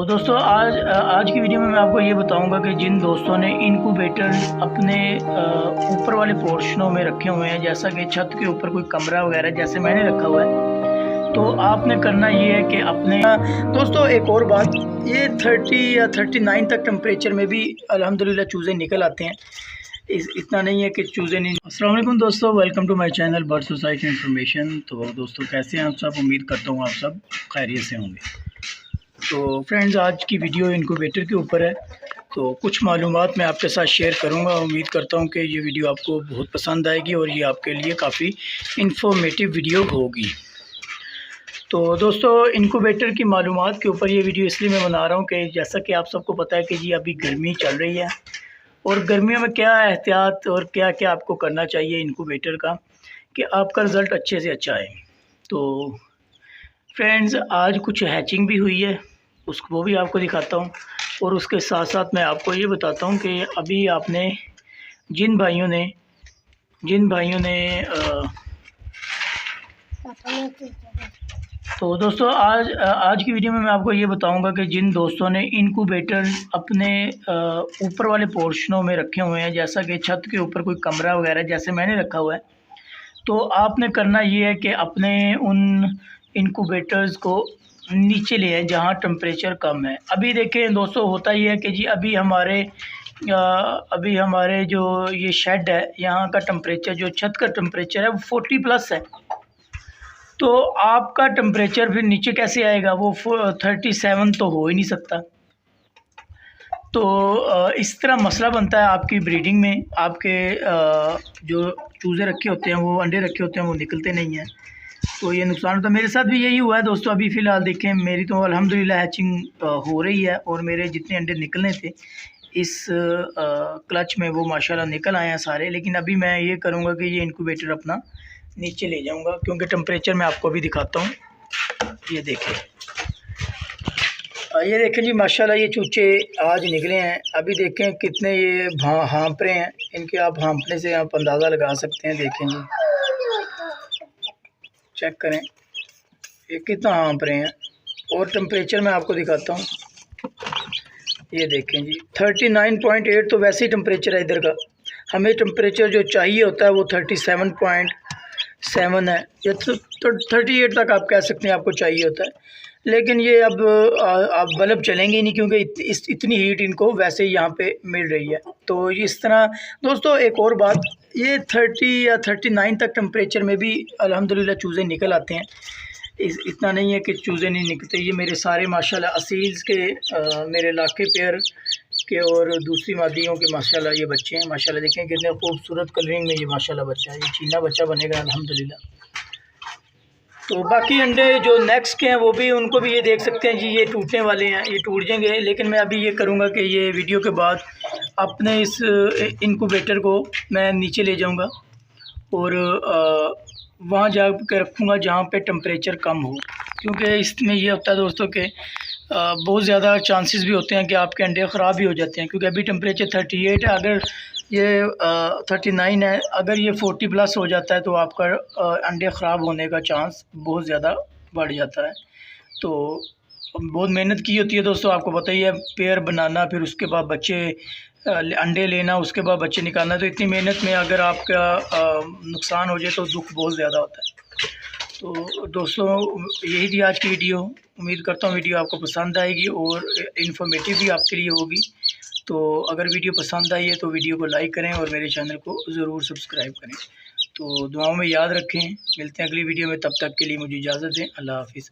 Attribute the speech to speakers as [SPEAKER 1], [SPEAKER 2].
[SPEAKER 1] तो दोस्तों आज की वीडियो में मैं आपको ये बताऊंगा कि जिन दोस्तों ने इनक्यूबेटर अपने ऊपर वाले पोर्शनों में रखे हुए हैं, जैसा कि छत के ऊपर कोई कमरा वगैरह जैसे मैंने रखा हुआ है, तो आपने करना ये है कि अपने दोस्तों एक और बात, ये 30 या 39 तक टेम्परेचर में भी अल्हम्दुलिल्लाह चूज़े निकल आते हैं। इतना नहीं है कि चूज़े नहीं। अस्सलाम वालेकुम दोस्तों, welcome to my channel bird society information. तो दोस्तों कैसे हैं आप सब? उम्मीद करता हूँ आप सब खैरियत से होंगे। तो फ्रेंड्स, आज की वीडियो इनक्यूबेटर के ऊपर है, तो कुछ मालूमात मैं आपके साथ शेयर करूंगा। उम्मीद करता हूं कि ये वीडियो आपको बहुत पसंद आएगी और ये आपके लिए काफ़ी इंफॉर्मेटिव वीडियो होगी। तो दोस्तों, इनक्यूबेटर की मालूमात के ऊपर ये वीडियो इसलिए मैं बना रहा हूं कि जैसा कि आप सबको पता है कि जी अभी गर्मी चल रही है, और गर्मियों में क्या एहतियात और क्या क्या आपको करना चाहिए इनक्यूबेटर का कि आपका रिज़ल्ट अच्छे से अच्छा आए। तो फ्रेंड्स, आज कुछ हैचिंग भी हुई है, उसको वो भी आपको दिखाता हूँ, और उसके साथ साथ मैं आपको ये बताता हूँ कि अभी आपने जिन भाइयों ने तो दोस्तों आज की वीडियो में मैं आपको ये बताऊंगा कि जिन दोस्तों ने इनक्यूबेटर अपने ऊपर वाले पोर्शनों में रखे हुए हैं, जैसा कि छत के ऊपर कोई कमरा वगैरह जैसे मैंने रखा हुआ है, तो आपने करना ये है कि अपने उन इनक्यूबेटर्स को नीचे ले आए जहाँ टेम्परेचर कम है। अभी देखें दोस्तों, होता ये है कि जी अभी हमारे जो ये शेड है, यहाँ का टेम्परेचर, जो छत का टेम्परेचर है वो 40+ है। तो आपका टेम्परेचर फिर नीचे कैसे आएगा? वो 37 तो हो ही नहीं सकता। तो इस तरह मसला बनता है आपकी ब्रीडिंग में। आपके जो चूज़े रखे होते हैं, वो अंडे रखे होते हैं, वो निकलते नहीं हैं, तो ये नुकसान होता है। मेरे साथ भी यही हुआ है दोस्तों। अभी फ़िलहाल देखें, मेरी तो अल्हम्दुलिल्लाह हैचिंग हो रही है, और मेरे जितने अंडे निकलने थे इस क्लच में वो माशाल्लाह निकल आए हैं सारे। लेकिन अभी मैं ये करूँगा कि ये इनक्यूबेटर अपना नीचे ले जाऊँगा, क्योंकि टेम्परेचर मैं आपको भी दिखाता हूँ। ये देखें जी, माशाल्लाह ये चूचे आज निकले हैं। अभी देखें कितने ये हाँप रहे हैं। इनके आप हाँपने से आप अंदाज़ा लगा सकते हैं। देखें जी, चेक करें ये कितना हाँप रहे हैं। और टेम्परेचर मैं आपको दिखाता हूँ। ये देखें जी, 39.8 तो वैसे ही टेम्परेचर है इधर का। हमें टेम्परेचर जो चाहिए होता है वो 37.7 है, या तो 38 तक आप कह सकते हैं आपको चाहिए होता है। लेकिन ये अब बल्ब चलेंगे ही नहीं, क्योंकि इतनी हीट इनको वैसे ही यहाँ पे मिल रही है। तो इस तरह दोस्तों एक और बात, ये 30 या 39 तक टेम्परेचर में भी अल्हम्दुलिल्लाह चूज़े निकल आते हैं। इतना नहीं है कि चूज़े नहीं निकलते। ये मेरे सारे माशाल्लाह असील्स के मेरे लाके पेयर के और दूसरी मादियों के माशाल्लाह ये बच्चे हैं। माशाल्लाह देखें कितने खूबसूरत कलरिंग में ये माशाल्लाह बच्चा है। ये चीना बच्चा बनेगा अल्हम्दुलिल्लाह। तो बाकी अंडे जो नेक्स्ट के हैं वो भी, उनको भी ये देख सकते हैं जी, ये टूटने वाले हैं, ये टूट जाएंगे। लेकिन मैं अभी ये करूँगा कि ये वीडियो के बाद अपने इस इनक्यूबेटर को मैं नीचे ले जाऊँगा, और वहाँ जा कर रखूँगा जहाँ पे टेम्परेचर कम हो। क्योंकि इसमें ये होता है दोस्तों कि बहुत ज़्यादा चांसेस भी होते हैं कि आपके अंडे ख़राब भी हो जाते हैं। क्योंकि अभी टेम्परेचर 38 है, अगर ये 39 है, अगर ये 40+ हो जाता है तो आपका अंडे ख़राब होने का चांस बहुत ज़्यादा बढ़ जाता है। तो बहुत मेहनत की होती है दोस्तों, आपको पता ही है, पेयर बनाना, फिर उसके बाद बच्चे अंडे लेना, उसके बाद बच्चे निकालना। तो इतनी मेहनत में अगर आपका नुकसान हो जाए तो दुख बहुत ज़्यादा होता है। तो दोस्तों यही थी आज की वीडियो। उम्मीद करता हूँ वीडियो आपको पसंद आएगी और इन्फॉर्मेटिव भी आपके लिए होगी। तो अगर वीडियो पसंद आई है तो वीडियो को लाइक करें और मेरे चैनल को ज़रूर सब्सक्राइब करें। तो दुआओं में याद रखें। मिलते हैं अगली वीडियो में, तब तक के लिए मुझे इजाज़त दें। अल्लाह हाफ़िज़।